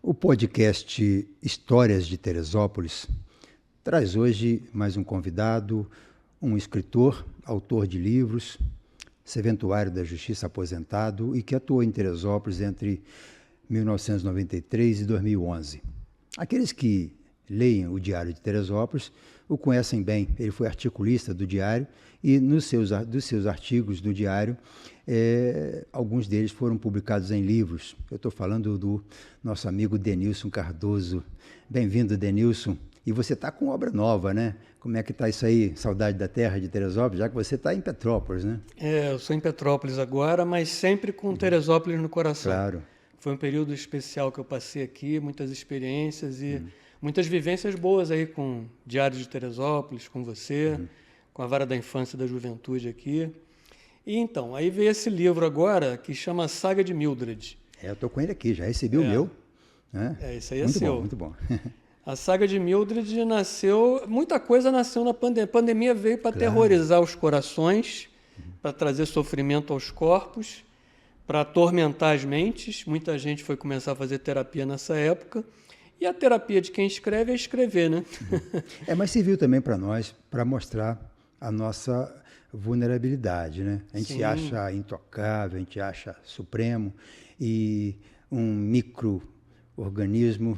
O podcast Histórias de Teresópolis traz hoje mais um convidado, um escritor, autor de livros, serventuário da Justiça aposentado e que atuou em Teresópolis entre 1993 e 2011. Aqueles que leem o Diário de Teresópolis o conhecem bem. Ele foi articulista do Diário e dos seus artigos do Diário, alguns deles foram publicados em livros. Eu estou falando do nosso amigo Denilson Cardoso. Bem-vindo, Denilson. E você está com obra nova, né? Como é que está isso aí? Saudade da terra de Teresópolis, já que você está em Petrópolis, né? Eu sou em Petrópolis agora, mas sempre com Teresópolis no coração. Claro. Foi um período especial que eu passei aqui, muitas experiências e muitas vivências boas aí com Diário de Teresópolis, com você, com a Vara da Infância e da Juventude aqui. E então, aí veio esse livro agora que chama Saga de Mildred. Eu estou com ele aqui, já recebi o meu. Né? Esse aí é muito seu. Bom, muito bom. A Saga de Mildred nasceu, muita coisa nasceu na pandemia. A pandemia veio para aterrorizar os corações, para trazer sofrimento aos corpos, para atormentar as mentes. Muita gente foi começar a fazer terapia nessa época. E a terapia de quem escreve é escrever, né? Mas serviu também para nós, para mostrar a nossa vulnerabilidade, né? A gente se acha intocável, a gente acha supremo, e um micro-organismo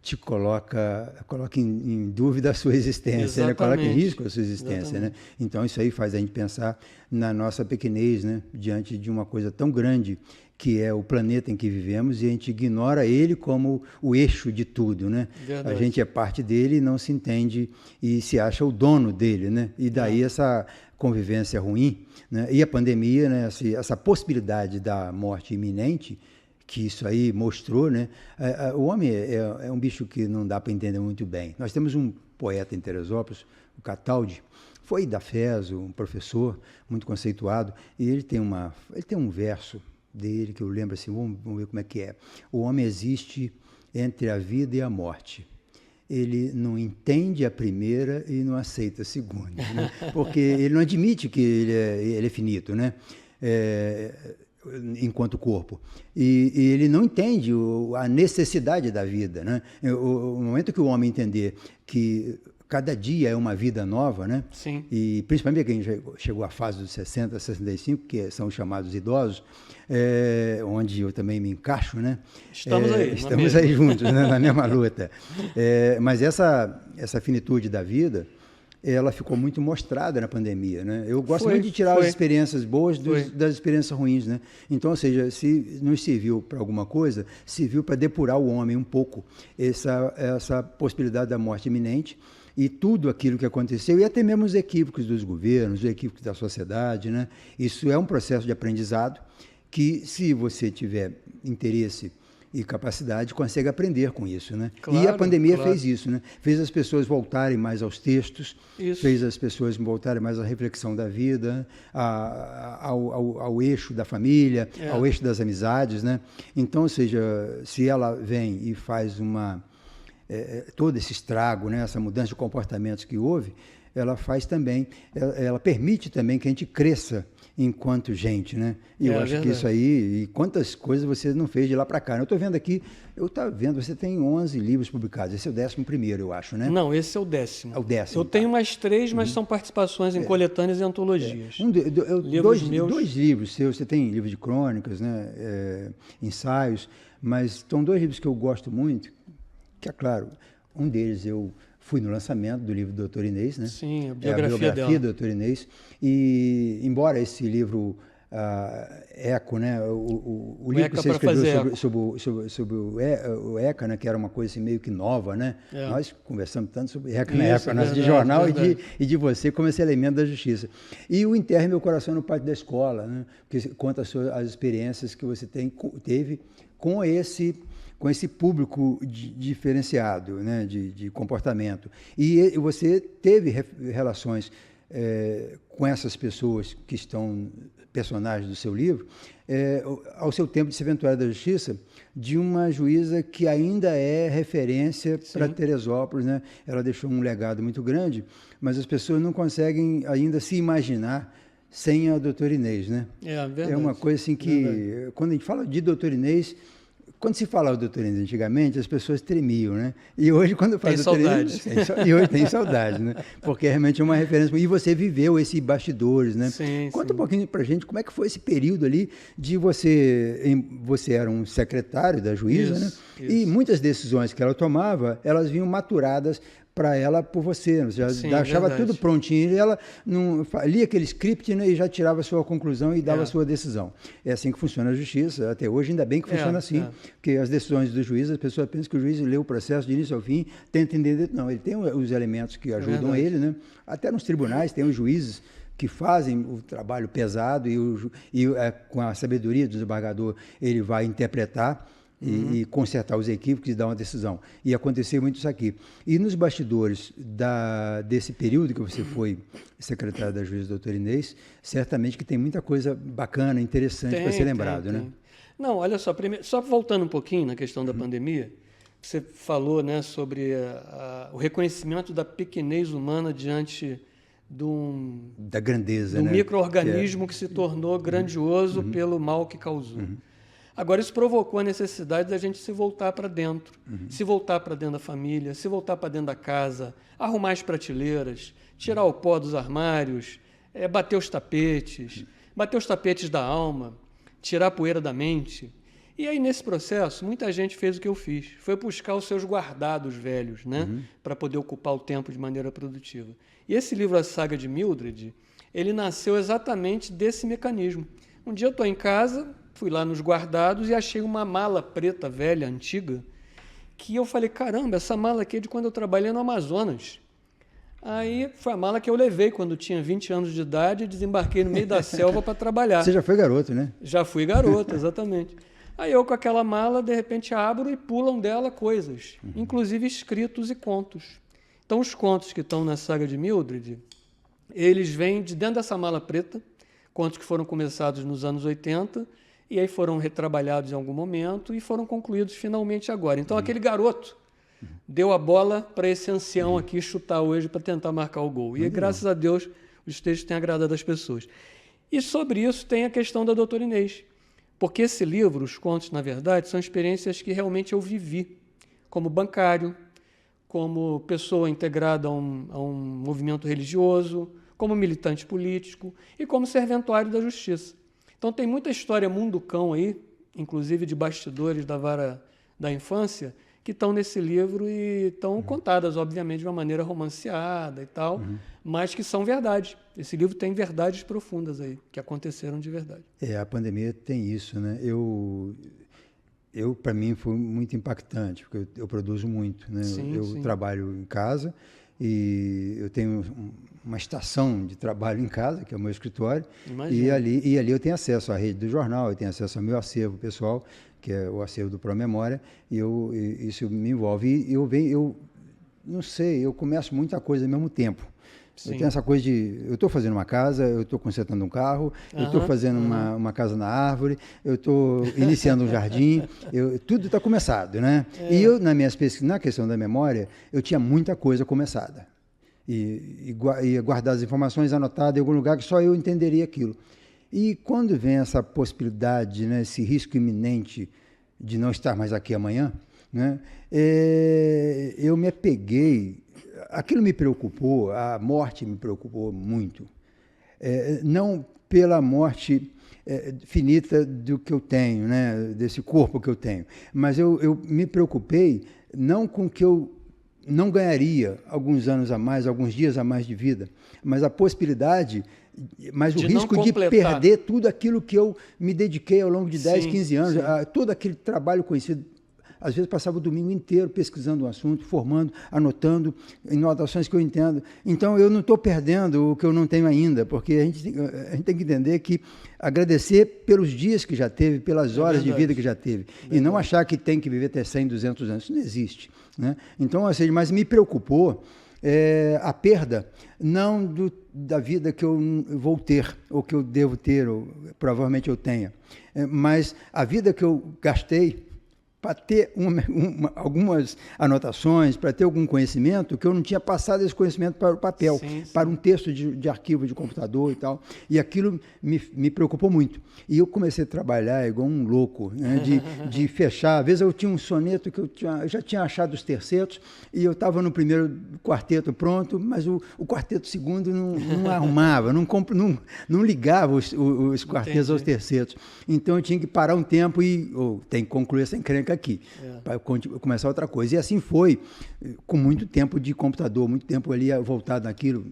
te coloca em dúvida a sua existência, né? Coloca em risco a sua existência, né? Então isso aí faz a gente pensar na nossa pequenez, né? Diante de uma coisa tão grande que é o planeta em que vivemos, e a gente ignora ele como o eixo de tudo, né? Verdade. A gente é parte dele e não se entende e se acha o dono dele, né? E daí essa convivência ruim, né? E a pandemia, né? Essa possibilidade da morte iminente, que isso aí mostrou, né? O homem é um bicho que não dá para entender muito bem. Nós temos um poeta em Teresópolis, o Cataldi, foi da FES, um professor muito conceituado, e ele tem um verso dele que eu lembro assim, vamos ver como é que é. O homem existe entre a vida e a morte. Ele não entende a primeira e não aceita a segunda, né? Porque ele não admite que ele é finito, né? Enquanto corpo. E ele não entende a necessidade da vida, né? O momento que o homem entender que cada dia é uma vida nova, né? Sim. E principalmente quem chegou à fase dos 60, 65, que são os chamados idosos, onde eu também me encaixo, né? Estamos aí juntos, né? Na mesma luta. Mas essa finitude da vida, ela ficou muito mostrada na pandemia, né? Eu gosto muito de tirar as experiências boas das experiências ruins, né? Então, ou seja, se nos serviu para alguma coisa, serviu para depurar o homem um pouco essa possibilidade da morte iminente, e tudo aquilo que aconteceu, e até mesmo os equívocos dos governos, os equívocos da sociedade, né? Isso é um processo de aprendizado que, se você tiver interesse e capacidade, consegue aprender com isso, né? Claro, e a pandemia fez isso, né? Fez as pessoas voltarem mais aos textos, fez as pessoas voltarem mais à reflexão da vida, ao eixo da família, ao eixo das amizades, né? Então, ou seja, se ela vem e faz todo esse estrago, né, essa mudança de comportamentos que houve, ela faz também, ela permite também que a gente cresça enquanto gente, né? E eu acho que isso aí, e quantas coisas você não fez de lá para cá. Eu estou vendo aqui, você tem 11 livros publicados, esse é o 11º, eu acho, né? Não, esse é o 10º. É o 10º. Eu tenho mais 3, mas são participações em coletâneas e antologias. Dois livros seus, você tem livro de crônicas, né? Ensaios, mas estão 2 livros que eu gosto muito, que é claro, um deles eu fui no lançamento do livro do Dr. Inês, né? Sim, a biografia dela. do Dr. Inês. E, embora esse livro, Eco, né? O livro que você escreveu sobre o ECA, né? Que era uma coisa assim, meio que nova, né? Nós conversamos tanto sobre ECA na época, nossa, de jornal e de você como esse elemento da justiça. E o Enterre Meu Coração no Pátio da Escola, né? Que conta as experiências que você teve com esse público diferenciado, né, de comportamento. E você teve relações com essas pessoas que estão personagens do seu livro, ao seu tempo de serventuária da Justiça, de uma juíza que ainda é referência para Teresópolis, né? Ela deixou um legado muito grande, mas as pessoas não conseguem ainda se imaginar sem a doutora Inês, né? Verdade. É uma coisa assim que, quando a gente fala de doutora Inês, Quando se falava do Doutor Inês antigamente, as pessoas tremiam, né? E hoje, quando faz o Doutor Inês... E hoje tem saudade, né? Porque realmente é uma referência. E você viveu esses bastidores, né? Sim, Conta um pouquinho pra gente como é que foi esse período ali de você... Você era um secretário da juíza, né? E muitas decisões que ela tomava, elas vinham maturadas para ela por você. Você já achava tudo prontinho e ela não lia aquele script, né, e já tirava a sua conclusão e dava a sua decisão. É assim que funciona a justiça. Até hoje, ainda bem que funciona assim, porque as decisões do juiz, as pessoas pensam que o juiz lê o processo de início ao fim, tenta entender. Não, ele tem os elementos que ajudam ele, né? Até nos tribunais tem os juízes que fazem o trabalho pesado e com a sabedoria do desembargador ele vai interpretar e consertar os equívocos e dar uma decisão. E aconteceu muito isso aqui. E nos bastidores desse período que você foi secretário da juíza, doutor Inês, certamente que tem muita coisa bacana, interessante para ser lembrado, né? Não, olha só, só voltando um pouquinho na questão da pandemia, você falou, né, sobre o reconhecimento da pequenez humana diante da grandeza, do micro-organismo que se tornou grandioso pelo mal que causou. Agora, isso provocou a necessidade da gente se voltar para dentro, se voltar para dentro da família, se voltar para dentro da casa, arrumar as prateleiras, tirar o pó dos armários, bater os tapetes da alma, tirar a poeira da mente. E aí, nesse processo, muita gente fez o que eu fiz, foi buscar os seus guardados velhos, né, para poder ocupar o tempo de maneira produtiva. E esse livro, A Saga de Mildred, ele nasceu exatamente desse mecanismo. Um dia eu estou em casa, fui lá nos guardados e achei uma mala preta velha, antiga, que eu falei, caramba, essa mala aqui é de quando eu trabalhei no Amazonas. Aí foi a mala que eu levei quando tinha 20 anos de idade e desembarquei no meio da selva para trabalhar. Você já foi garoto, né? Já fui garoto, exatamente. Aí eu com aquela mala, de repente abro e pulam dela coisas, inclusive escritos e contos. Então os contos que estão na Saga de Mildred, eles vêm de dentro dessa mala preta, contos que foram começados nos anos 80, e aí foram retrabalhados em algum momento e foram concluídos finalmente agora. Então, aquele garoto deu a bola para esse ancião aqui chutar hoje para tentar marcar o gol. E, graças a Deus, os textos têm agradado as pessoas. E sobre isso tem a questão da doutora Inês. Porque esse livro, os contos, na verdade, são experiências que realmente eu vivi, como bancário, como pessoa integrada a um movimento religioso, como militante político e como serventuário da justiça. Então tem muita história munducão aí, inclusive de bastidores da vara da infância, que estão nesse livro e estão contadas, obviamente, de uma maneira romanceada e tal, mas que são verdade. Esse livro tem verdades profundas aí, que aconteceram de verdade. A pandemia tem isso, né? Eu para mim, foi muito impactante, porque eu produzo muito, né? Eu trabalho em casa e eu tenho uma estação de trabalho em casa, que é o meu escritório, e ali eu tenho acesso à rede do jornal, eu tenho acesso ao meu acervo pessoal, que é o acervo do ProMemória, e isso me envolve. E eu não sei, eu começo muita coisa ao mesmo tempo. Eu tenho essa coisa eu estou fazendo uma casa, eu estou consertando um carro, eu estou fazendo uma casa na árvore, eu estou iniciando um jardim, tudo está começado, né? E eu, nas minhas pesquisas, na questão da memória, eu tinha muita coisa começada. E guardar as informações anotadas em algum lugar que só eu entenderia aquilo. E quando vem essa possibilidade, né, esse risco iminente de não estar mais aqui amanhã, né, eu me apeguei. Aquilo me preocupou, a morte me preocupou muito. Não pela morte finita do que eu tenho, né, desse corpo que eu tenho, mas eu me preocupei não com que eu não ganharia alguns anos a mais, alguns dias a mais de vida, mas a possibilidade, mas o risco de perder tudo aquilo que eu me dediquei ao longo de 10, 15 anos, todo aquele trabalho conhecido. Às vezes passava o domingo inteiro pesquisando um assunto, formando, anotando, anotações que eu entendo. Então, eu não estou perdendo o que eu não tenho ainda, porque a gente tem que entender que agradecer pelos dias que já teve, pelas horas de vida que já teve, e não achar que tem que viver até 100, 200 anos. Isso não existe, né? Então, ou seja, mas me preocupou a perda, não da vida que eu vou ter, ou que eu devo ter, ou provavelmente eu tenha, mas a vida que eu gastei para ter algumas anotações, para ter algum conhecimento, que eu não tinha passado esse conhecimento para o papel, para um texto de arquivo de computador e tal. E aquilo me preocupou muito. E eu comecei a trabalhar igual um louco, né, de fechar. Às vezes eu tinha um soneto que eu já tinha achado os tercetos, e eu estava no primeiro quarteto pronto, mas o quarteto segundo não arrumava, não ligava os quartetos aos tercetos. Então eu tinha que parar um tempo e tem que concluir essa encrenca aqui, para começar outra coisa. E assim foi, com muito tempo de computador, muito tempo ali voltado naquilo.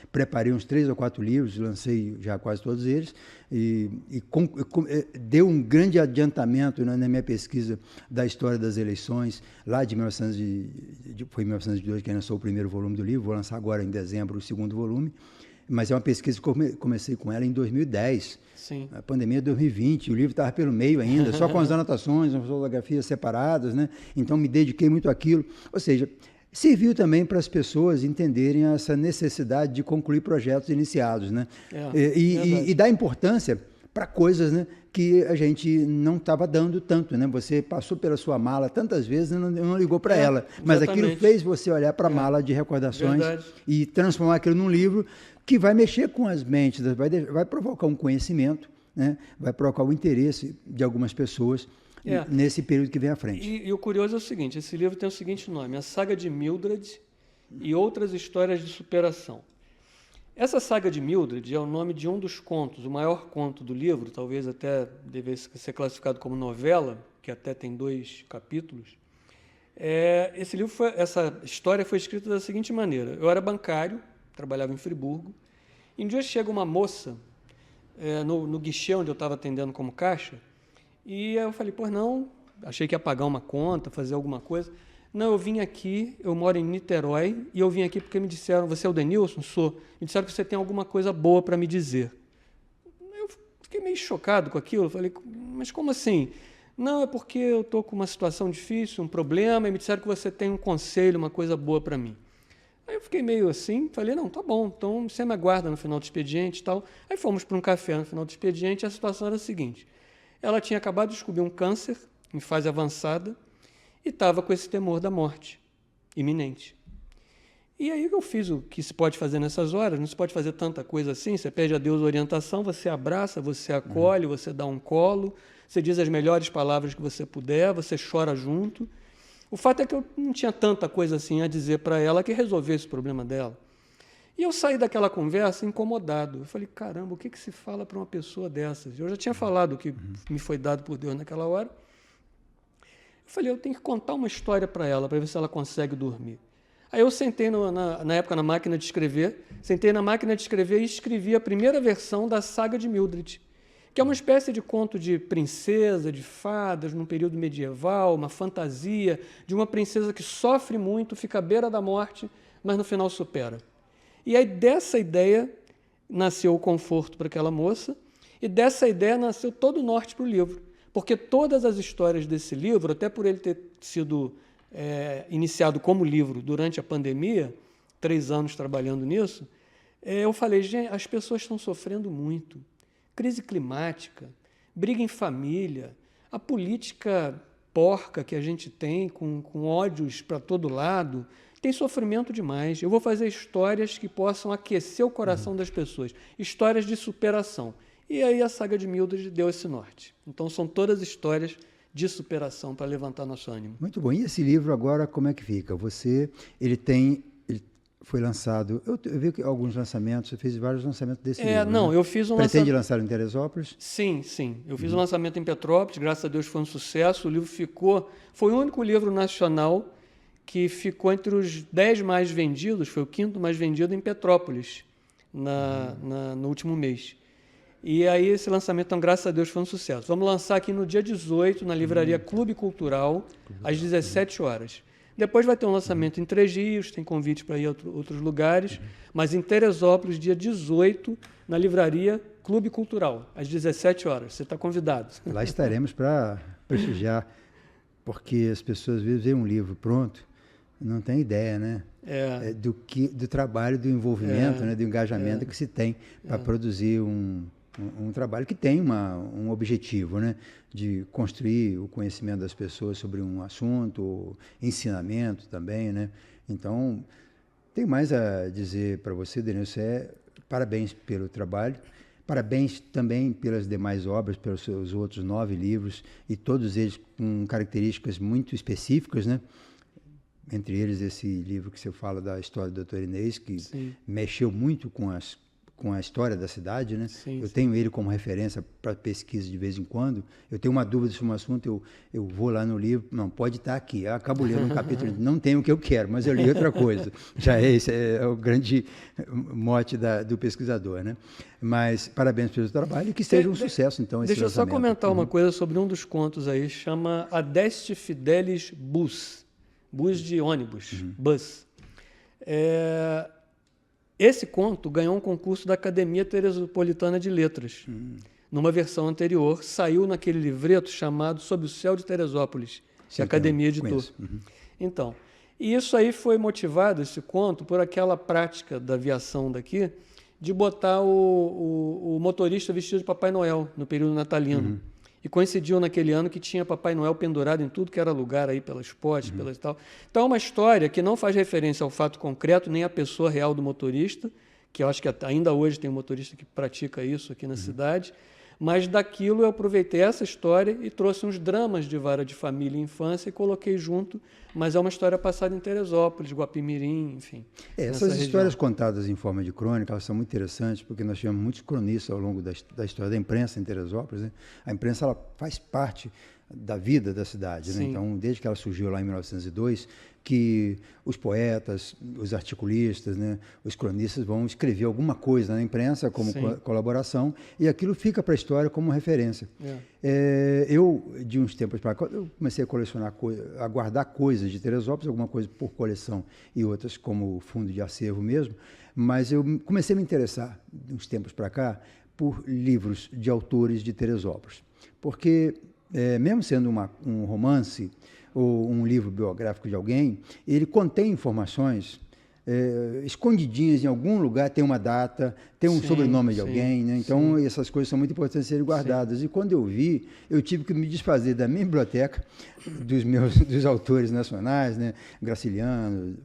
Preparei uns 3 ou 4 livros, lancei já quase todos eles, e deu um grande adiantamento, né, na minha pesquisa da história das eleições, lá de 1902, que lançou o primeiro volume do livro. Vou lançar agora em dezembro o segundo volume. Mas é uma pesquisa que comecei com ela em 2010. Sim. A pandemia é 2020, o livro estava pelo meio ainda, só com as anotações, as fotografias separadas, né? Então me dediquei muito àquilo. Ou seja, serviu também para as pessoas entenderem essa necessidade de concluir projetos iniciados, né? E dar importância para coisas, né, que a gente não estava dando tanto, né? Você passou pela sua mala tantas vezes e não ligou para ela, mas aquilo fez você olhar para a mala de recordações e transformar aquilo num livro que vai mexer com as mentes, vai provocar um conhecimento, né? Vai provocar o interesse de algumas pessoas nesse período que vem à frente. E o curioso é o seguinte, esse livro tem o seguinte nome, A Saga de Mildred e Outras Histórias de Superação. Essa Saga de Mildred é o nome de um dos contos, o maior conto do livro, talvez até devesse ser classificado como novela, que até tem 2 capítulos. Essa história foi escrita da seguinte maneira. Eu era bancário, trabalhava em Friburgo, e um dia chega uma moça no guichê onde eu estava atendendo como caixa, e eu falei, não, achei que ia pagar uma conta, fazer alguma coisa. Não, eu vim aqui, eu moro em Niterói, e eu vim aqui porque me disseram, você é o Denilson? Sou. Me disseram que você tem alguma coisa boa para me dizer. Eu fiquei meio chocado com aquilo, falei, mas como assim? Não, é porque eu estou com uma situação difícil, um problema, e me disseram que você tem um conselho, uma coisa boa para mim. Aí eu fiquei meio assim, falei, não, tá bom, então você me aguarda no final do expediente e tal. Aí fomos para um café no final do expediente, e a situação era a seguinte, ela tinha acabado de descobrir um câncer em fase avançada e estava com esse temor da morte iminente. E aí eu fiz o que se pode fazer nessas horas, não se pode fazer tanta coisa assim, você pede a Deus orientação, você abraça, você acolhe, você dá um colo, você diz as melhores palavras que você puder, você chora junto. O fato é que eu não tinha tanta coisa assim a dizer para ela que resolvesse o problema dela. E eu saí daquela conversa incomodado. Eu falei, caramba, o que se fala para uma pessoa dessas? Eu já tinha falado o que me foi dado por Deus naquela hora. Eu falei, eu tenho que contar uma história para ela, para ver se ela consegue dormir. Aí eu sentei, na época, na máquina de escrever, e escrevi a primeira versão da Saga de Mildred, que é uma espécie de conto de princesa, de fadas, num período medieval, uma fantasia de uma princesa que sofre muito, fica à beira da morte, mas no final supera. E aí dessa ideia nasceu o conforto para aquela moça, e dessa ideia nasceu todo o norte para o livro. Porque todas as histórias desse livro, até por ele ter sido iniciado como livro durante a pandemia, 3 anos trabalhando nisso, eu falei, gente, as pessoas estão sofrendo muito. Crise climática, briga em família, a política porca que a gente tem, com ódios para todo lado, tem sofrimento demais. Eu vou fazer histórias que possam aquecer o coração das pessoas, histórias de superação. E aí a Saga de Mildred deu esse norte. Então são todas histórias de superação para levantar nosso ânimo. Muito bom. E esse livro agora, como é que fica? Ele foi lançado, eu vi que alguns lançamentos, você fez vários lançamentos desse livro. Não, né? Eu fiz um Pretende lançar em Teresópolis? Sim. Eu fiz um lançamento em Petrópolis, graças a Deus foi um sucesso. O livro foi o único livro nacional que ficou entre os 10 mais vendidos, foi o 5º mais vendido em Petrópolis, no último mês. E aí esse lançamento, então, graças a Deus, foi um sucesso. Vamos lançar aqui no dia 18, na livraria Clube Cultural, às 17 horas. Depois vai ter um lançamento em Três Rios, tem convite para ir a outros lugares, mas em Teresópolis, dia 18, na livraria Clube Cultural, às 17 horas. Você está convidado. Lá estaremos para prestigiar, porque as pessoas às vezes veem um livro pronto, não tem ideia, né? Do trabalho, do envolvimento, né? Do engajamento que se tem para produzir um trabalho que tem um objetivo, né? De construir o conhecimento das pessoas sobre um assunto, ensinamento também, né? Então, tem mais a dizer para você, Denilson, parabéns pelo trabalho, parabéns também pelas demais obras, pelos seus outros 9 livros, e todos eles com características muito específicas, né? Entre eles esse livro que você fala da história do Dr. Inês, que mexeu muito com a história da cidade, né? Eu tenho ele como referência para pesquisa de vez em quando. Eu tenho uma dúvida sobre um assunto, eu vou lá no livro, não, pode estar aqui. Eu acabo lendo um capítulo, não tem o que eu quero, mas eu li outra coisa. Já esse é o grande mote do pesquisador, né? Mas parabéns pelo trabalho e que seja um sucesso, então, esse Deixa eu só lançamento. comentar uma coisa sobre um dos contos aí, chama Adeste Fidelis Bus de ônibus, bus. Esse conto ganhou um concurso da Academia Teresopolitana de Letras. Numa versão anterior, saiu naquele livreto chamado Sob o Céu de Teresópolis, que a Academia editou. Então, e isso aí foi motivado, esse conto, por aquela prática da aviação daqui, de botar o motorista vestido de Papai Noel no período natalino. E coincidiu naquele ano que tinha Papai Noel pendurado em tudo que era lugar aí pelas postes, pelas tal. Então é uma história que não faz referência ao fato concreto, nem à pessoa real do motorista, que eu acho que ainda hoje tem um motorista que pratica isso aqui na cidade, mas daquilo eu aproveitei essa história e trouxe uns dramas de vara de família e infância e coloquei junto, mas é uma história passada em Teresópolis, Guapimirim, enfim. Essas histórias contadas em forma de crônica, elas são muito interessantes, porque nós tivemos muitos cronistas ao longo da história da imprensa em Teresópolis, né? A imprensa ela faz parte da vida da cidade, né? Então, desde que ela surgiu lá em 1902, que os poetas, os articulistas, né, os cronistas vão escrever alguma coisa na imprensa como colaboração e aquilo fica para a história como referência. Eu, de uns tempos para cá, eu comecei a colecionar, a guardar coisas de Teresópolis, alguma coisa por coleção e outras como fundo de acervo mesmo, mas eu comecei a me interessar, de uns tempos para cá, por livros de autores de Teresópolis. Porque, mesmo sendo um romance, ou um livro biográfico de alguém, ele contém informações escondidinhas em algum lugar, tem uma data, tem um sobrenome de alguém, né? Então essas coisas são muito importantes serem guardadas. E quando eu vi, eu tive que me desfazer da minha biblioteca, dos autores nacionais, né? Graciliano,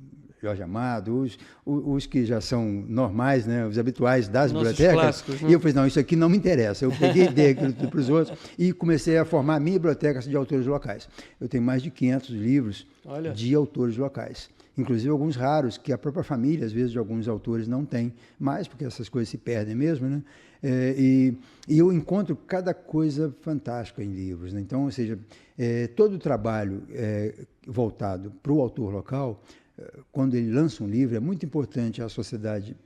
Jorge Amado, os que já são normais, né, os habituais das bibliotecas. Clássicos, né? E eu falei, não, isso aqui não me interessa. Eu peguei e dei aquilo para os outros e comecei a formar a minha biblioteca de autores locais. Eu tenho mais de 500 livros de autores locais. Inclusive alguns raros, que a própria família, às vezes, de alguns autores não tem mais, porque essas coisas se perdem mesmo, né? E eu encontro cada coisa fantástica em livros, né? Então, ou seja, todo o trabalho voltado para o autor local, quando ele lança um livro, é muito importante a sociedade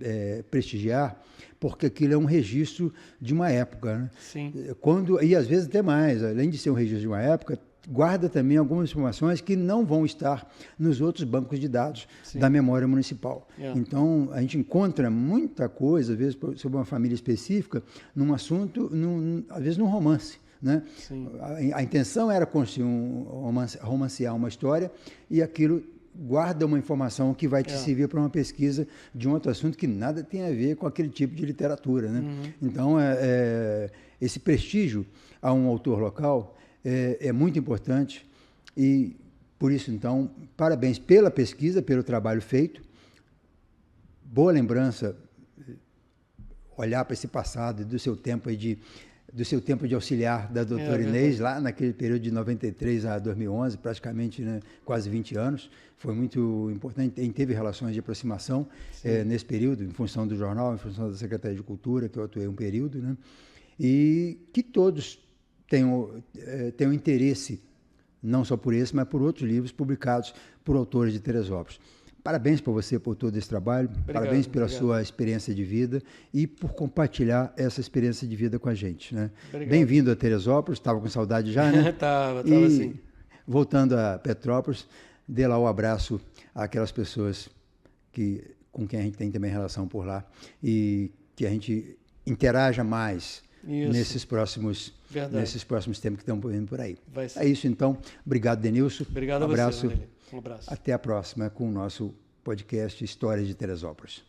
prestigiar, porque aquilo é um registro de uma época, né? E às vezes até mais, além de ser um registro de uma época, guarda também algumas informações que não vão estar nos outros bancos de dados da memória municipal. Então, a gente encontra muita coisa, às vezes, sobre uma família específica, num assunto, às vezes num romance, né? A intenção era construir romancear uma história e aquilo guarda uma informação que vai te servir para uma pesquisa de um outro assunto que nada tem a ver com aquele tipo de literatura, né? Então, esse prestígio a um autor local é muito importante e, por isso, então, parabéns pela pesquisa, pelo trabalho feito. Boa lembrança, olhar para esse passado e do seu tempo de auxiliar da doutora Inês, lá naquele período de 93 a 2011, praticamente, né, quase 20 anos. Foi muito importante, a gente teve relações de aproximação nesse período, em função do jornal, em função da Secretaria de Cultura, que eu atuei um período, né, e que todos tenham interesse, não só por esse, mas por outros livros publicados por autores de Teresópolis. Parabéns para você por todo esse trabalho, parabéns pela sua experiência de vida e por compartilhar essa experiência de vida com a gente, né? Bem-vindo a Teresópolis, estava com saudade já, né? Tava sim. Voltando a Petrópolis, dê lá o abraço àquelas pessoas com quem a gente tem também relação por lá e que a gente interaja mais nesses próximos tempos que estão vindo por aí. É isso, então. Obrigado, Denilson. Obrigado a você, Vanderlei. Um abraço. Até a próxima com o nosso podcast Histórias de Teresópolis.